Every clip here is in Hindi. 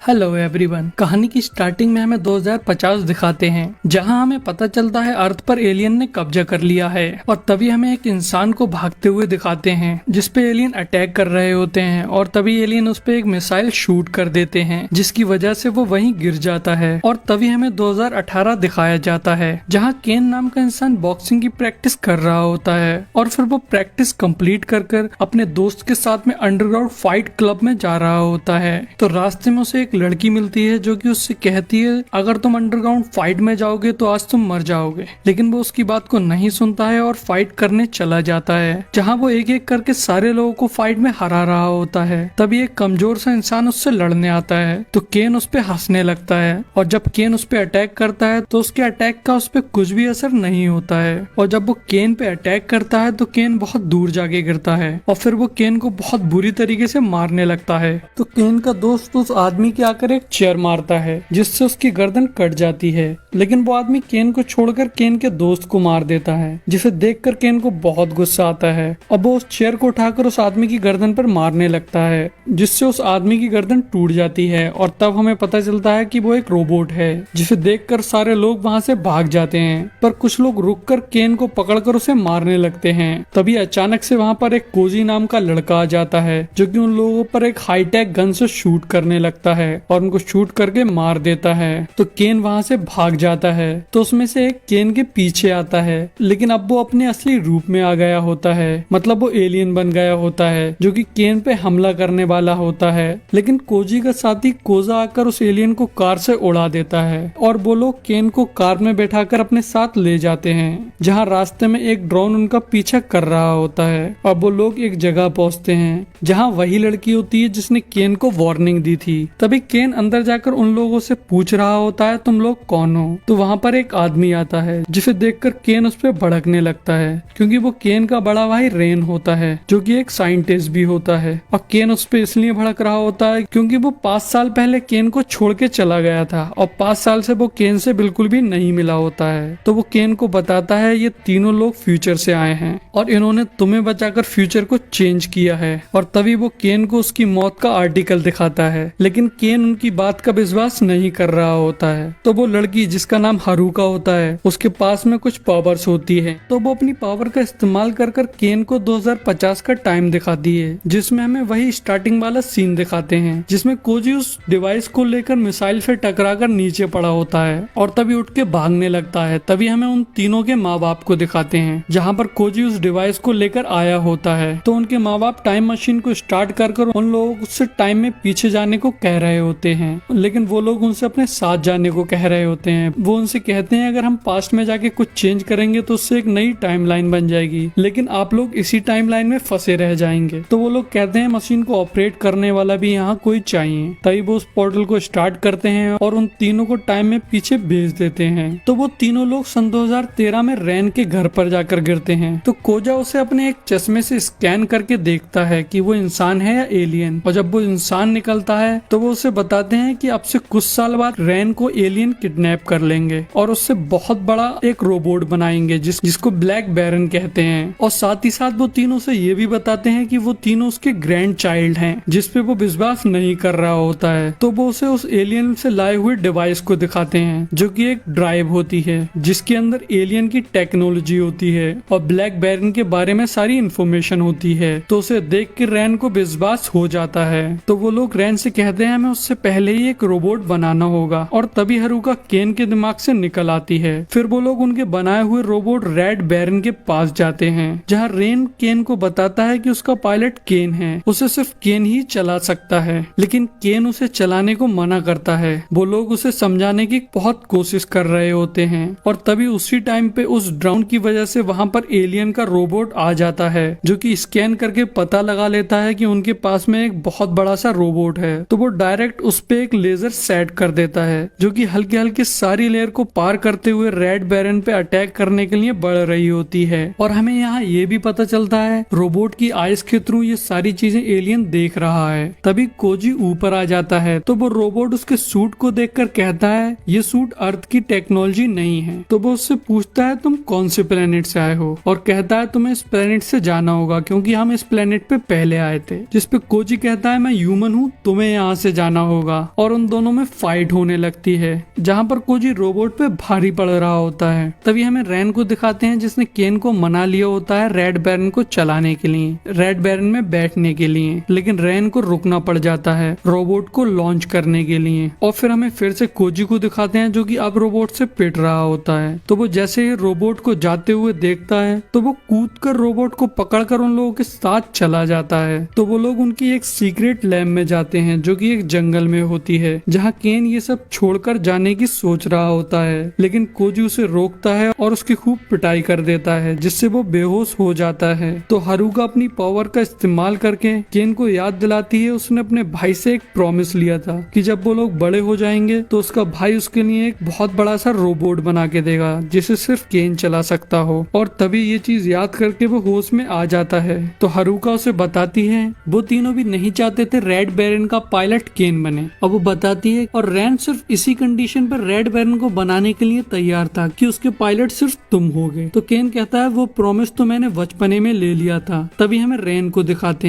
Hello everyone. कहानी की स्टार्टिंग में हमें 2050 दिखाते हैं, जहां हमें पता चलता है अर्थ पर एलियन ने कब्जा कर लिया है। और तभी हमें एक इंसान को भागते हुए दिखाते हैं जिसपे एलियन अटैक कर रहे होते हैं। और तभी एलियन उस पे एक मिसाइल शूट कर देते हैं, जिसकी वजह से वो वहीं गिर जाता है। और तभी हमें 2018 दिखाया जाता है, जहाँ केन नाम का इंसान बॉक्सिंग की प्रैक्टिस कर रहा होता है। और फिर वो प्रैक्टिस कंप्लीट कर अपने दोस्त के साथ में अंडरग्राउंड फाइट क्लब में जा रहा होता है। तो रास्ते में उसे एक लड़की मिलती है जो कि उससे कहती है, अगर तुम अंडरग्राउंड फाइट में जाओगे तो आज तुम मर जाओगे। लेकिन वो उसकी बात को नहीं सुनता है और फाइट करने चला जाता है, जहाँ वो एक एक करके सारे लोगों को फाइट में हरा रहा होता है। तभी एक कमजोर सा इंसान उससे लड़ने आता है, तो केन उस पे हंसने लगता है। और जब केन उस पे अटैक करता है तो उसके अटैक का उस पे कुछ भी असर नहीं होता है। और जब वो केन पे अटैक करता है तो केन बहुत दूर जाके गिरता है और फिर वो केन को बहुत बुरी तरीके से मारने लगता है। तो केन का दोस्त उस आदमी के आकर एक चेयर मारता है, जिससे उसकी गर्दन कट जाती है। लेकिन वो आदमी केन को छोड़कर केन के दोस्त को मार देता है, जिसे देखकर केन को बहुत गुस्सा आता है। अब वो उस चेयर को उठाकर उस आदमी की गर्दन पर मारने लगता है, जिससे उस आदमी की गर्दन टूट जाती है। और तब हमें पता चलता है कि वो एक रोबोट है, जिसे देखकर सारे लोग वहाँ से भाग जाते हैं। पर कुछ लोग रुककर केन को पकड़कर उसे मारने लगते हैं। तभी अचानक से वहाँ पर एक कोजी नाम का लड़का आ जाता है, जो कि उन लोगों पर एक हाईटेक गन से शूट करने लगता है और उनको शूट करके मार देता है। तो केन वहाँ से भाग जाता है। तो उसमें से एक केन के पीछे आता है, लेकिन अब वो अपने असली रूप में आ गया होता है, मतलब वो एलियन बन गया होता है, जो कि केन पे हमला करने वाला होता है। लेकिन कोजी का साथी कोजा आकर उस एलियन को कार से उड़ा देता है और वो लोग केन को कार में बैठाकर अपने साथ ले जाते हैं, जहाँ रास्ते में एक ड्रोन उनका पीछा कर रहा होता है। और वो लोग एक जगह पहुँचते हैं जहाँ वही लड़की होती है जिसने केन को वार्निंग दी थी। तभी केन अंदर जाकर उन लोगों से पूछ रहा होता है, तुम लोग कौन हो? तो वहाँ पर एक आदमी आता है, जिसे देखकर केन उस पर भड़कने लगता है, क्योंकि वो केन का बड़ा भाई रेन होता है, जो कि एक साइंटिस्ट भी होता है। और केन उस पर इसलिए भड़क रहा होता है क्योंकि वो 5 साल पहले केन को छोड़ के चला गया था और 5 साल से वो केन से बिल्कुल भी नहीं मिला होता है। तो वो केन को बताता है, ये तीनों लोग फ्यूचर से आए हैं और इन्होंने तुम्हें बचाकर फ्यूचर को चेंज किया है। और तभी वो केन को उसकी मौत का आर्टिकल दिखाता है, लेकिन केन उनकी बात का विश्वास नहीं कर रहा होता है। तो वो लड़की, जिसका नाम हारुका होता है, उसके पास में कुछ पावर्स होती है। तो वो अपनी पावर का इस्तेमाल कर केन को 2050 का टाइम दिखाती है, जिसमें हमें वही स्टार्टिंग वाला सीन दिखाते हैं, जिसमें कोजी उस डिवाइस को लेकर मिसाइल से टकराकर नीचे पड़ा होता है और तभी उठ के भागने लगता है। तभी हमें उन तीनों के माँ बाप को दिखाते हैं, जहाँ पर कोजी उस डिवाइस को लेकर आया होता है। तो उनके माँ बाप टाइम मशीन को स्टार्ट कर उन लोगों से टाइम में पीछे जाने को कह रहे होते हैं, लेकिन वो लोग उनसे अपने साथ जाने को कह रहे होते हैं। वो उनसे कहते हैं, अगर हम पास्ट में जाके कुछ चेंज करेंगे तो उससे एक नई टाइमलाइन बन जाएगी, लेकिन आप लोग इसी टाइमलाइन में फंसे रह जाएंगे। तो वो लोग कहते हैं, मशीन को ऑपरेट करने वाला भी यहाँ कोई चाहिए। तभी वो उस पोर्टल को स्टार्ट करते हैं और उन तीनों को टाइम में पीछे भेज देते हैं। तो वो तीनों लोग सन 2013 में रैन के घर पर जाकर गिरते हैं। तो कोजा उसे अपने एक चश्मे से स्कैन करके देखता है कि वो इंसान है या एलियन। और जब वो इंसान निकलता है तो वो उसे बताते हैं कि अब से कुछ साल बाद रैन को एलियन किडनैप कर लेंगे और उससे बहुत बड़ा एक रोबोट बनाएंगे, जिसको ब्लैक बैरन कहते हैं। और साथ ही साथ वो तीनों से ये भी बताते हैं कि वो तीनों उसके ग्रैंड चाइल्ड हैं, जिसपे वो विश्वास नहीं कर रहा होता है। तो वो उसे उस एलियन से लाए हुए डिवाइस को दिखाते हैं, जो कि एक ड्राइव होती है, जिसके अंदर एलियन की टेक्नोलॉजी होती है और ब्लैक बैरन के बारे में सारी इंफॉर्मेशन होती है। तो उसे देख के रैन को विश्वास हो जाता है। तो वो लोग रैन से कहते हैं, हमें उससे पहले ही एक रोबोट बनाना होगा। और तभी हारुका केन के दिमाग से निकल आती है। फिर वो लोग उनके बनाए हुए रोबोट रेड बैरन के पास जाते हैं, जहाँ रेन केन को बताता है कि उसका पायलट केन है, उसे सिर्फ केन ही चला सकता है। लेकिन केन उसे चलाने को मना करता है। वो लोग उसे समझाने की बहुत कोशिश कर रहे होते हैं और तभी उसी टाइम पे उस ड्रोन की वजह से वहाँ पर एलियन का रोबोट आ जाता है, जो कि स्कैन करके पता लगा लेता है कि उनके पास में एक बहुत बड़ा सा रोबोट है। तो वो डायरेक्ट उस पे एक लेजर सेट कर देता है, जो कि हल्के हल्के सारी लेयर को पार करते हुए रेड बैरन पे अटैक करने के लिए बढ़ रही होती है। और हमें यहाँ ये भी पता चलता है, रोबोट की आइस के थ्रू ये सारी चीजें एलियन देख रहा है। तभी कोजी ऊपर आ जाता है। तो वो रोबोट उसके सूट को देखकर कहता है, ये सूट अर्थ की टेक्नोलॉजी नहीं है। तो वो उससे पूछता है, तुम कौन से प्लेनेट से आए हो? और कहता है, तुम्हें इस प्लेनेट से जाना होगा क्योंकि हम इस प्लेनेट पे पहले आए थे। जिसपे कोजी कहता है, मैं ह्यूमन हूँ, तुम्हें यहाँ से जाना आना होगा और उन दोनों में फाइट होने लगती है, जहाँ पर कोजी रोबोट पे भारी पड़ रहा होता है। तभी हमें रैन को दिखाते हैं जिसने केन को मना लिया होता है रेड बैरन को चलाने के लिए, रेड बैरन में बैठने के लिए, लेकिन रैन को रुकना पड़ जाता है रोबोट को लॉन्च करने के लिए। और फिर हमें फिर से कोजी को दिखाते हैं जो कि अब रोबोट से पिट रहा होता है। तो वो जैसे ही रोबोट को जाते हुए देखता है तो वो कूद कर रोबोट को पकड़कर उन लोगों के साथ चला जाता है। तो वो लोग उनकी एक सीक्रेट लैब में जाते हैं जो कि एक जंगल में होती है, जहाँ केन ये सब छोड़कर जाने की सोच रहा होता है, लेकिन कोजी उसे रोकता है और उसकी खूब पिटाई कर देता है जिससे वो बेहोश हो जाता है। तो हारुका अपनी पावर का इस्तेमाल करके केन को याद दिलाती है उसने अपने भाई से एक प्रॉमिस लिया था कि जब वो लोग बड़े हो जाएंगे तो उसका भाई उसके लिए एक बहुत बड़ा सा रोबोट बना के देगा जिसे सिर्फ केन चला सकता हो। और तभी ये चीज याद करके वो होश में आ जाता है। तो हारुका उसे बताती है वो तीनों भी नहीं चाहते थे रेड बैरन का पायलट केन बने। अब वो बताती है और रैन सिर्फ इसी कंडीशन पर रेड बैरन को बनाने के लिए तैयार था कि उसके पायलट सिर्फ तुम होगे। तो केन कहता है वो प्रॉमिस तो मैंने बचपने में ले लिया था। तभी हमें रेन को दिखाते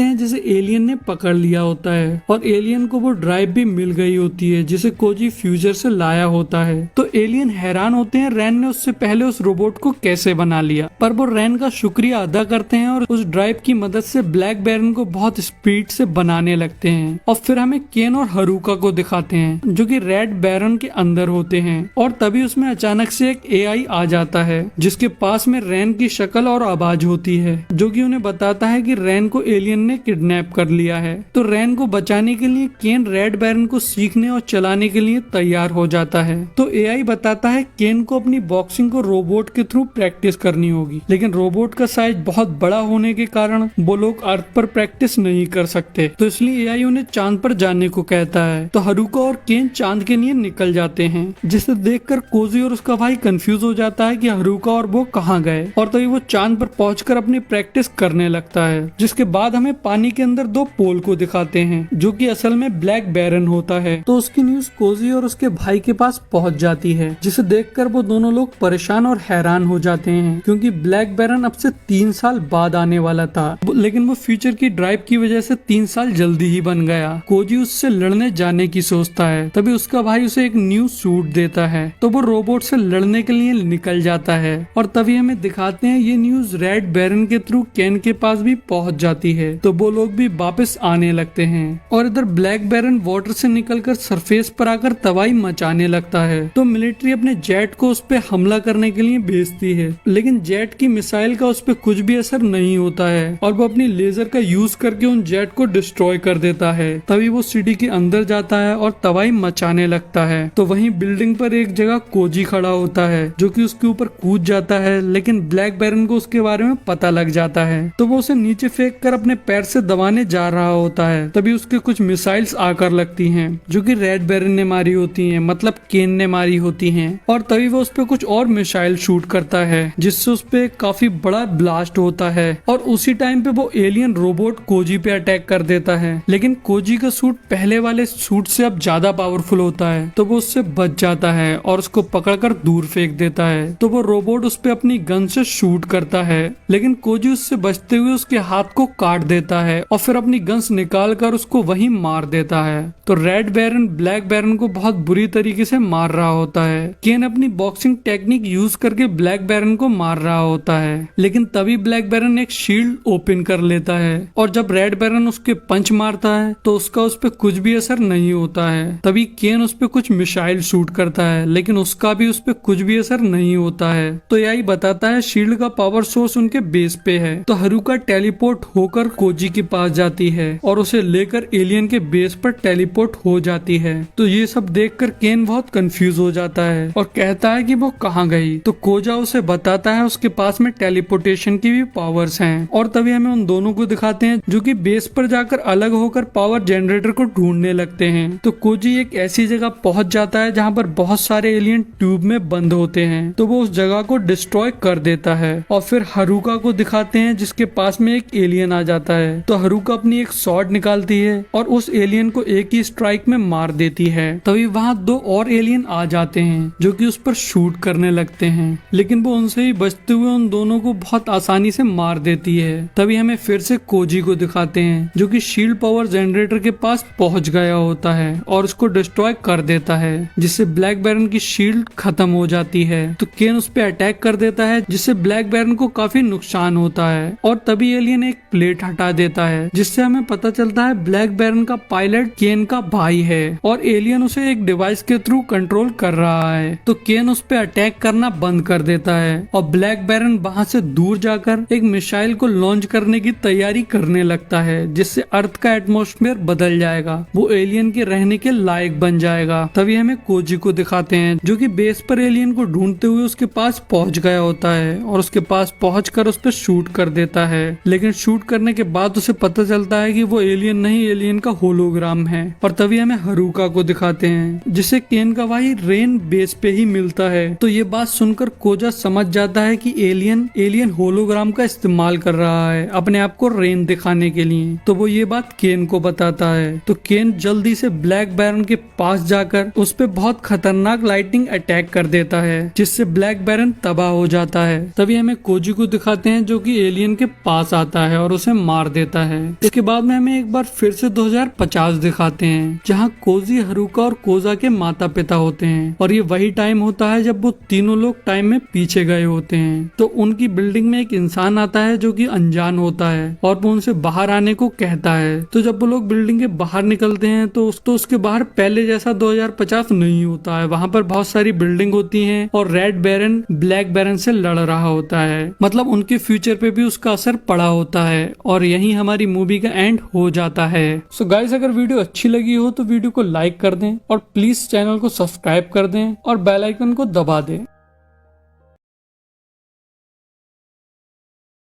हैं जिसे एलियन ने पकड़ लिया होता है और एलियन को वो ड्राइव भी मिल गई होती है जिसे कोजी फ्यूचर से लाया होता है। तो एलियन हैरान होते हैं रैन ने उससे पहले उस रोबोट को कैसे बना लिया, पर वो रैन का शुक्रिया अदा करते हैं और उस ड्राइव की मदद से ब्लैक बैरन को बहुत स्पीड से बनाने लगते हैं। और फिर हमें केन और हारुका को दिखाते हैं जो कि रेड बैरन के अंदर होते हैं। और तभी उसमें अचानक से एक एआई आ जाता है जिसके पास में रैन की शक्ल और आवाज होती है जो कि उन्हें बताता है कि रैन को एलियन ने किडनैप कर लिया है। तो रैन को बचाने के लिए केन रेड बैरन को सीखने और चलाने के लिए तैयार हो जाता है। तो एआई बताता है केन को अपनी बॉक्सिंग को रोबोट के थ्रू प्रैक्टिस करनी होगी, लेकिन रोबोट का साइज बहुत बड़ा होने के कारण वो लोग अर्थ पर प्रैक्टिस नहीं कर सकते। तो इसलिए एआई उन्हें चांद पर जाने को कहता है। तो हारुका और केन चांद के लिए निकल जाते हैं, जिसे देखकर कोजी और उसका भाई कंफ्यूज हो जाता है कि हारुका और वो कहाँ गए। और तभी वो चांद पर पहुंचकर अपनी प्रैक्टिस करने लगता है। जिसके बाद हमें पानी के अंदर दो पोल को दिखाते हैं जो कि असल में ब्लैक बैरन होता है। तो उसकी न्यूज कोजी और उसके भाई के पास पहुंच जाती है, जिसे देखकर वो दोनों लोग परेशान और हैरान हो जाते हैं क्योंकि ब्लैक बैरन अब से 3 साल बाद आने वाला था, लेकिन वो फ्यूचर की ड्राइव की वजह से 3 साल जल्दी ही बन गया। कोजी उससे लड़ने जाने की सोचता है, तभी उसका भाई उसे एक न्यू सूट देता है तो वो रोबोट से लड़ने के लिए निकल जाता है। और तभी हमें दिखाते हैं ये न्यूज रेड बैरन के थ्रू केन के पास भी पहुंच जाती है। तो वो लोग भी वापस आने लगते हैं और इधर ब्लैक बैरन वाटर से निकलकर सरफेस पर आकर तबाही मचाने लगता है। तो मिलिट्री अपने जेट को उस पे हमला करने के लिए भेजती है, लेकिन जेट की मिसाइल का उस पे कुछ भी असर नहीं होता है और वो अपनी लेजर का यूज करके उन जेट को डिस्ट्रॉय कर देता है। तभी वो सिटी के अंदर जाता है और तबाही मचाने लगता है। तो वहीं बिल्डिंग पर एक जगह कोजी खड़ा होता है जो कि उसके ऊपर कूद जाता है, लेकिन ब्लैक बैरन को उसके बारे में पता लग जाता है। तो वो उसे नीचे फेंक कर अपने पैर से दबाने जा रहा होता है। तभी उसके कुछ मिसाइल्स आकर लगती हैं जो कि रेड बैरन ने मारी होती हैं, मतलब केन ने मारी होती हैं। और तभी वो उस पे कुछ और मिसाइल शूट करता है जिससे उस पे काफी बड़ा ब्लास्ट होता है। और उसी टाइम पे वो एलियन रोबोट कोजी पे अटैक कर देता है, लेकिन कोजी का सूट पहले वाले सूट से अब ज्यादा पावरफुल होता है तो वो उससे बच जाता है और उसको पकड़कर दूर फेंक देता है। तो वो रोबोट उस पे अपनी गन से शूट करता है, लेकिन कोजी उससे बचते हुए उसके हाथ को काट देता है और फिर अपनी गन्स निकाल कर उसको वहीं मार देता है। तो रेड बैरन ब्लैक बैरन को बहुत बुरी तरीके से मार रहा होता है। केन अपनी बॉक्सिंग टेक्निक यूज करके ब्लैक बैरन को मार रहा होता है, लेकिन तभी ब्लैक बैरन एक शील्ड ओपन कर लेता है और जब रेड बैरन उसके पंच मारता है तो उसका उस पे कुछ भी असर नहीं होता है। तभी केन उस पे कुछ मिसाइल शूट करता है, लेकिन उसका भी उस पे कुछ भी असर नहीं होता है। तो यही बताता है शील्ड का पावर सोर्स उनके बेस पे है। तो हारुका टेलीपोर्ट होकर कोजी के पास जाती है और उसे लेकर एलियन के बेस पर टेलीपोर्ट हो जाती है। तो ये सब देखकर केन बहुत कंफ्यूज हो जाता है और कहता है कि वो कहाँ गई। तो कोजा उसे बताता है उसके पास में टेलीपोर्टेशन की भी पावर्स हैं। और तभी हमें उन दोनों को दिखाते हैं जो कि बेस पर जाकर अलग होकर पावर जनरेटर को ढूंढने लगते हैं। तो कोजी एक ऐसी जगह पहुंच जाता है जहाँ पर बहुत सारे एलियन ट्यूब में बंद होते हैं, तो वो उस जगह को डिस्ट्रॉय कर देता है। और फिर हारुका को दिखाते हैं जिसके पास में एक एलियन आ जाता है। तो हारुका अपनी एक स्वॉर्ड निकालती है और उस एलियन को एक ही स्ट्राइक में मार देती है। तभी वहाँ 2 और एलियन आ जाते हैं जो कि उस पर शूट करने लगते हैं, लेकिन वो उनसे ही बचते हुए उन दोनों को बहुत आसानी से मार देती है। तभी हमें फिर से कोजी को दिखाते हैं जो कि शील्ड पावर पावर जनरेटर के पास पहुंच गया होता है और उसको डिस्ट्रॉय कर देता है, जिससे ब्लैक बैरन की शील्ड खत्म हो जाती है। तो केन उस पे अटैक कर देता है, जिससे ब्लैक बैरन को काफी नुकसान होता है और तभी एलियन एक प्लेट हटा देता है, जिससे हमें पता चलता है ब्लैक बैरन का पायलट केन का भाई है और एलियन उसे एक डिवाइस के थ्रू कंट्रोल कर रहा है। तो केन उस पे अटैक करना बंद कर देता है और ब्लैक बैरन वहां से दूर जाकर एक मिसाइल को लॉन्च करने की तैयारी करने लगता है, जिससे अर्थ का एटमॉस्फेयर बदल जाएगा, वो एलियन के रहने के लायक बन जाएगा। तभी हमें कोजी को दिखाते हैं, जो कि बेस पर एलियन को ढूंढते हुए उसके पास पहुंच गया होता है और उसके पास पहुंचकर उस पर शूट कर देता है। लेकिन शूट करने के बाद उसे पता चलता है कि वो एलियन नहीं, एलियन का होलोग्राम है। और तभी हमें हरुका को दिखाते हैं, जिसे केन का भाई रेन बेस पे ही मिलता है। तो ये बात सुनकर कोजा समझ जाता है कि एलियन होलोग्राम का इस्तेमाल कर रहा है अपने आप को रेन दिखाने के लिए। तो वो ये बात केन को बताता है। तो केन जल्दी से ब्लैक बैरन के पास जाकर उस पे बहुत खतरनाक लाइटनिंग अटैक कर देता है, जिससे ब्लैक बैरन तबाह हो जाता है। तभी हमें कोजी को दिखाते हैं, जो कि एलियन के पास आता है और उसे मार देता है। इसके बाद में हमें एक बार फिर से 2050 दिखाते हैं, जहाँ कोजी, हरुका और कोजा के माता पिता होते हैं और ये वही टाइम होता है जब वो तीनों लोग टाइम में पीछे गए होते हैं। तो उनकी बिल्डिंग में एक इंसान आता है जो कि अनजान होता है और वो उनसे बाहर आने को कहता है। तो जब वो लोग बिल्डिंग के बाहर निकलते हैं तो उसके बाहर पहले जैसा 2050 नहीं होता है। वहाँ पर बहुत सारी बिल्डिंग होती हैं और रेड बैरन ब्लैक बैरन से लड़ रहा होता है, मतलब उनके फ्यूचर पे भी उसका असर पड़ा होता है। और यही हमारी मूवी का एंड हो जाता है। सो गाइस, अगर वीडियो अच्छी लगी हो तो वीडियो को लाइक कर दें और प्लीज चैनल को सब्सक्राइब कर दें और बेल आइकन को दबा दें।